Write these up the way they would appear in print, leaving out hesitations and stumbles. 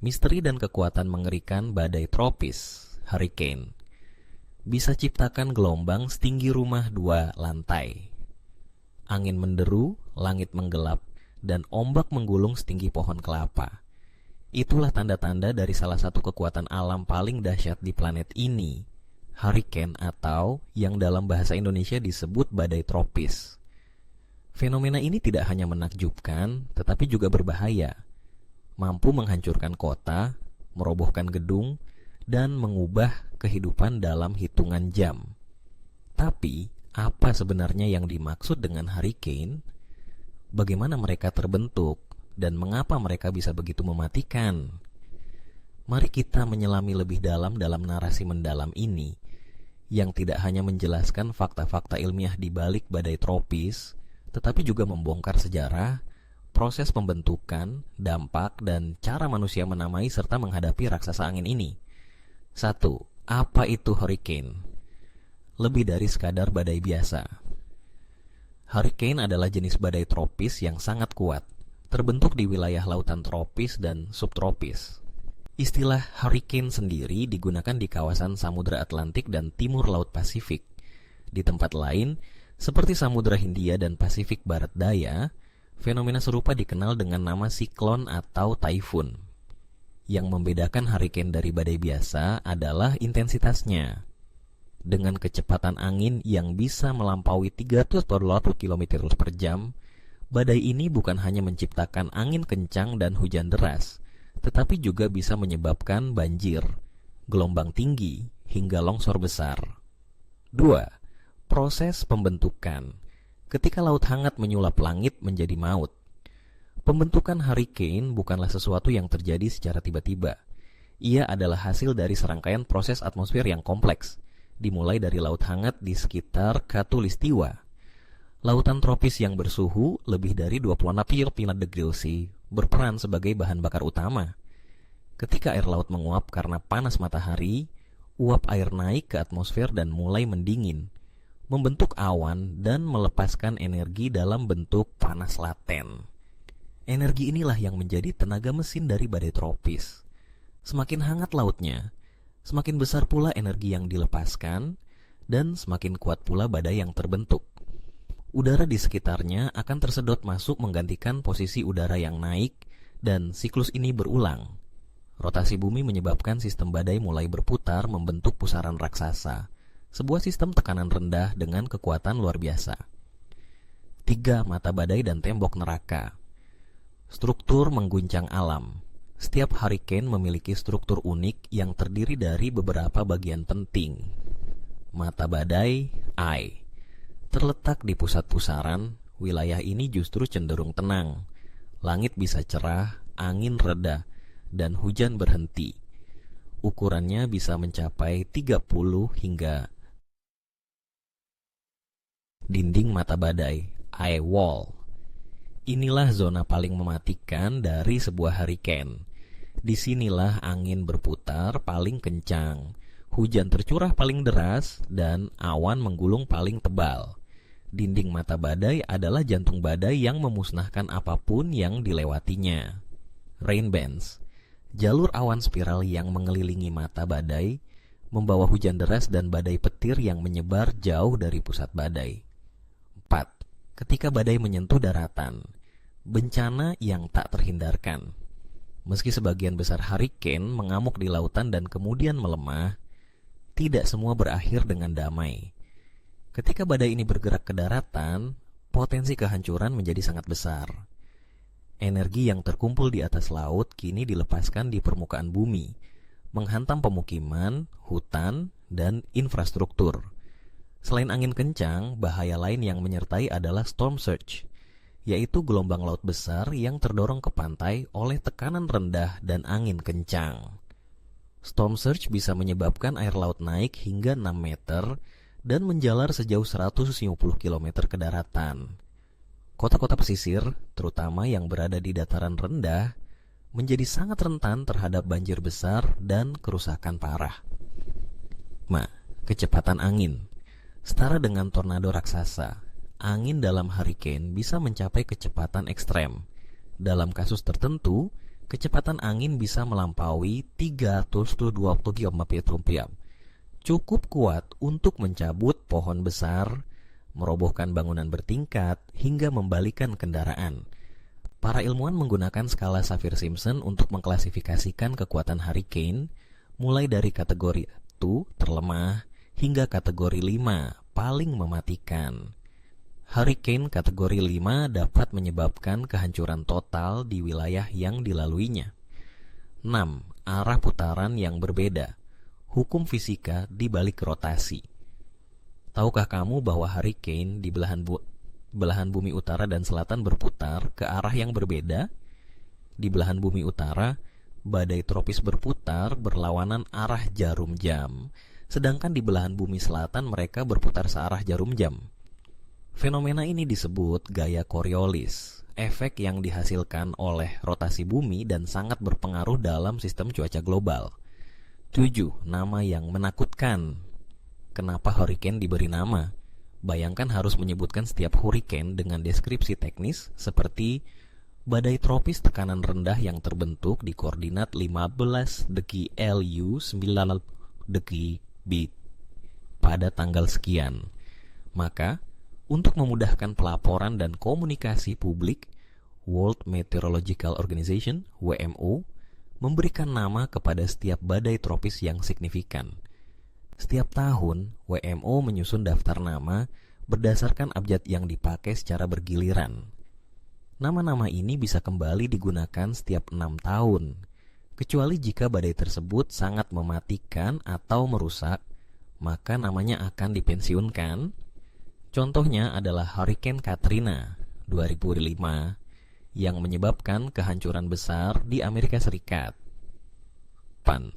Misteri dan kekuatan mengerikan badai tropis, hurricane, bisa ciptakan gelombang setinggi rumah 2 lantai. Angin menderu, langit menggelap, dan ombak menggulung setinggi pohon kelapa. Itulah tanda-tanda dari salah satu kekuatan alam paling dahsyat di planet ini, hurricane atau yang dalam bahasa Indonesia disebut badai tropis. Fenomena ini tidak hanya menakjubkan, tetapi juga berbahaya. Mampu menghancurkan kota, merobohkan gedung, dan mengubah kehidupan dalam hitungan jam. Tapi, apa sebenarnya yang dimaksud dengan hurricane? Bagaimana mereka terbentuk, dan mengapa mereka bisa begitu mematikan? Mari kita menyelami lebih dalam narasi mendalam ini, yang tidak hanya menjelaskan fakta-fakta ilmiah di balik badai tropis, tetapi juga membongkar sejarah, proses pembentukan, dampak, dan cara manusia menamai serta menghadapi raksasa angin ini. 1. Apa itu hurricane? Lebih dari sekadar badai biasa. Hurricane adalah jenis badai tropis yang sangat kuat, terbentuk di wilayah lautan tropis dan subtropis. Istilah hurricane sendiri digunakan di kawasan Samudra Atlantik dan Timur Laut Pasifik. Di tempat lain, seperti Samudra Hindia dan Pasifik Barat Daya, fenomena serupa dikenal dengan nama siklon atau taifun. Yang membedakan hurricane dari badai biasa adalah intensitasnya. Dengan kecepatan angin yang bisa melampaui 380 km per jam, badai ini bukan hanya menciptakan angin kencang dan hujan deras, tetapi juga bisa menyebabkan banjir, gelombang tinggi, hingga longsor besar. 2. Proses pembentukan. Ketika laut hangat menyulap langit menjadi maut. Pembentukan hurricane bukanlah sesuatu yang terjadi secara tiba-tiba. Ia adalah hasil dari serangkaian proses atmosfer yang kompleks, dimulai dari laut hangat di sekitar Khatulistiwa. Lautan tropis yang bersuhu lebih dari 26 degree C berperan sebagai bahan bakar utama. Ketika air laut menguap karena panas matahari, uap air naik ke atmosfer dan mulai mendingin, membentuk awan dan melepaskan energi dalam bentuk panas laten. Energi inilah yang menjadi tenaga mesin dari badai tropis. Semakin hangat lautnya, semakin besar pula energi yang dilepaskan, dan semakin kuat pula badai yang terbentuk. Udara di sekitarnya akan tersedot masuk menggantikan posisi udara yang naik, dan siklus ini berulang. Rotasi bumi menyebabkan sistem badai mulai berputar membentuk pusaran raksasa, sebuah sistem tekanan rendah dengan kekuatan luar biasa. 3. Mata badai dan tembok neraka. Struktur mengguncang alam. Setiap hurricane memiliki struktur unik yang terdiri dari beberapa bagian penting. Mata badai, eye, terletak di pusat pusaran. Wilayah ini justru cenderung tenang. Langit bisa cerah, angin reda, dan hujan berhenti. Ukurannya bisa mencapai 30 hingga dinding mata badai, eye wall. Inilah zona paling mematikan dari sebuah hurricane. Disinilah angin berputar paling kencang, hujan tercurah paling deras, dan awan menggulung paling tebal. Dinding mata badai adalah jantung badai yang memusnahkan apapun yang dilewatinya. Rain bands, jalur awan spiral yang mengelilingi mata badai, membawa hujan deras dan badai petir yang menyebar jauh dari pusat badai. 4. Ketika badai menyentuh daratan, bencana yang tak terhindarkan. Meski sebagian besar hurricane mengamuk di lautan dan kemudian melemah, tidak semua berakhir dengan damai. Ketika badai ini bergerak ke daratan, potensi kehancuran menjadi sangat besar. Energi yang terkumpul di atas laut kini dilepaskan di permukaan bumi, menghantam pemukiman, hutan, dan infrastruktur. Selain angin kencang, bahaya lain yang menyertai adalah storm surge, yaitu gelombang laut besar yang terdorong ke pantai oleh tekanan rendah dan angin kencang. Storm surge bisa menyebabkan air laut naik hingga 6 meter dan menjalar sejauh 150 km ke daratan. Kota-kota pesisir, terutama yang berada di dataran rendah, menjadi sangat rentan terhadap banjir besar dan kerusakan parah. Kecepatan angin setara dengan tornado raksasa. Angin dalam hurricane bisa mencapai kecepatan ekstrem. Dalam kasus tertentu, kecepatan angin bisa melampaui 320 km/jam. Cukup kuat untuk mencabut pohon besar, merobohkan bangunan bertingkat, hingga membalikan kendaraan. Para ilmuwan menggunakan skala Saffir-Simpson untuk mengklasifikasikan kekuatan hurricane, mulai dari kategori 2 terlemah hingga kategori 5 paling mematikan. Hurricane kategori 5 dapat menyebabkan kehancuran total di wilayah yang dilaluinya. 6. Arah putaran yang berbeda. Hukum fisika di balik rotasi. Tahukah kamu bahwa hurricane di belahan bumi utara dan selatan berputar ke arah yang berbeda? Di belahan bumi utara, badai tropis berputar berlawanan arah jarum jam, sedangkan di belahan bumi selatan mereka berputar searah jarum jam. Fenomena ini disebut gaya Coriolis, efek yang dihasilkan oleh rotasi bumi dan sangat berpengaruh dalam sistem cuaca global. 7. Nama yang menakutkan. Kenapa hurricane diberi nama? Bayangkan harus menyebutkan setiap hurricane dengan deskripsi teknis seperti badai tropis tekanan rendah yang terbentuk di koordinat 15 degi LU 9 degi B pada tanggal sekian. Maka, untuk memudahkan pelaporan dan komunikasi publik, World Meteorological Organization (WMO) memberikan nama kepada setiap badai tropis yang signifikan. Setiap tahun, WMO menyusun daftar nama berdasarkan abjad yang dipakai secara bergiliran. Nama-nama ini bisa kembali digunakan setiap 6 tahun, kecuali jika badai tersebut sangat mematikan atau merusak, maka namanya akan dipensiunkan. Contohnya adalah Hurricane Katrina 2005 yang menyebabkan kehancuran besar di Amerika Serikat.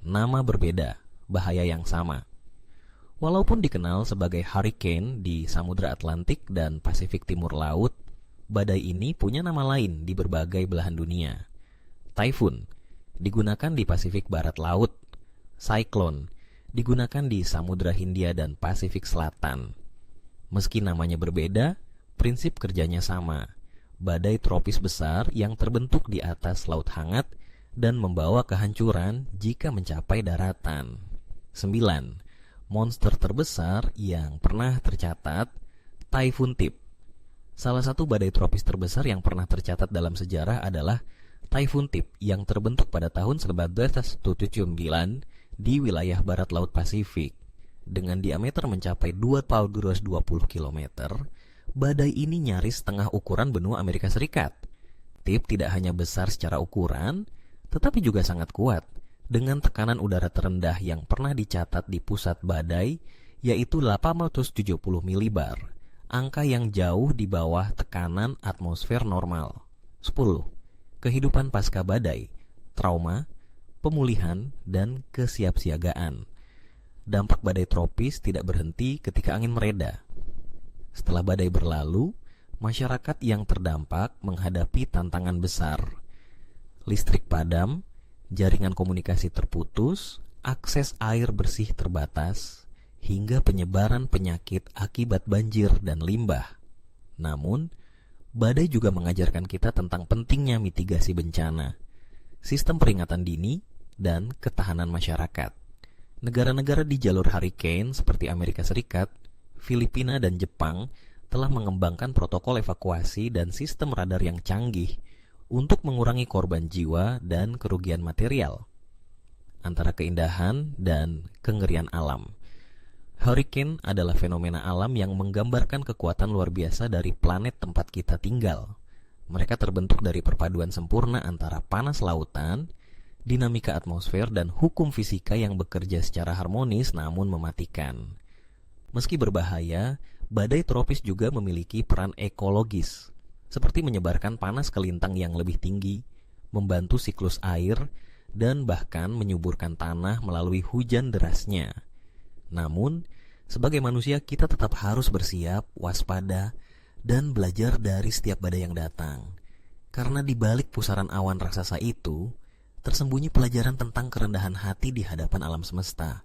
Nama berbeda, bahaya yang sama. Walaupun dikenal sebagai hurricane di Samudra Atlantik dan Pasifik Timur Laut, badai ini punya nama lain di berbagai belahan dunia. Typhoon digunakan di Pasifik Barat Laut. Cyclone digunakan di Samudra Hindia dan Pasifik Selatan. Meski namanya berbeda, prinsip kerjanya sama. Badai tropis besar yang terbentuk di atas laut hangat dan membawa kehancuran jika mencapai daratan. 9. Monster terbesar yang pernah tercatat, Typhoon Tip. Salah satu badai tropis terbesar yang pernah tercatat dalam sejarah adalah Typhoon Tip yang terbentuk pada tahun 1979 di wilayah barat Laut Pasifik. Dengan diameter mencapai 220 km, badai ini nyaris setengah ukuran benua Amerika Serikat. Tip tidak hanya besar secara ukuran, tetapi juga sangat kuat, dengan tekanan udara terendah yang pernah dicatat di pusat badai, yaitu 870 milibar, angka yang jauh di bawah tekanan atmosfer normal. 10. Kehidupan pasca badai, trauma, pemulihan, dan kesiapsiagaan. Dampak badai tropis tidak berhenti ketika angin mereda. Setelah badai berlalu, masyarakat yang terdampak menghadapi tantangan besar. Listrik padam, jaringan komunikasi terputus, akses air bersih terbatas, hingga penyebaran penyakit akibat banjir dan limbah. Namun, badai juga mengajarkan kita tentang pentingnya mitigasi bencana, sistem peringatan dini, dan ketahanan masyarakat. Negara-negara di jalur hurricane seperti Amerika Serikat, Filipina, dan Jepang telah mengembangkan protokol evakuasi dan sistem radar yang canggih untuk mengurangi korban jiwa dan kerugian material. Antara keindahan dan kengerian alam, hurricane adalah fenomena alam yang menggambarkan kekuatan luar biasa dari planet tempat kita tinggal. Mereka terbentuk dari perpaduan sempurna antara panas lautan, dinamika atmosfer, dan hukum fisika yang bekerja secara harmonis namun mematikan. Meski berbahaya, badai tropis juga memiliki peran ekologis, seperti menyebarkan panas ke lintang yang lebih tinggi, membantu siklus air, dan bahkan menyuburkan tanah melalui hujan derasnya. Namun, sebagai manusia kita tetap harus bersiap, waspada, dan belajar dari setiap badai yang datang. Karena di balik pusaran awan raksasa itu, tersembunyi pelajaran tentang kerendahan hati di hadapan alam semesta.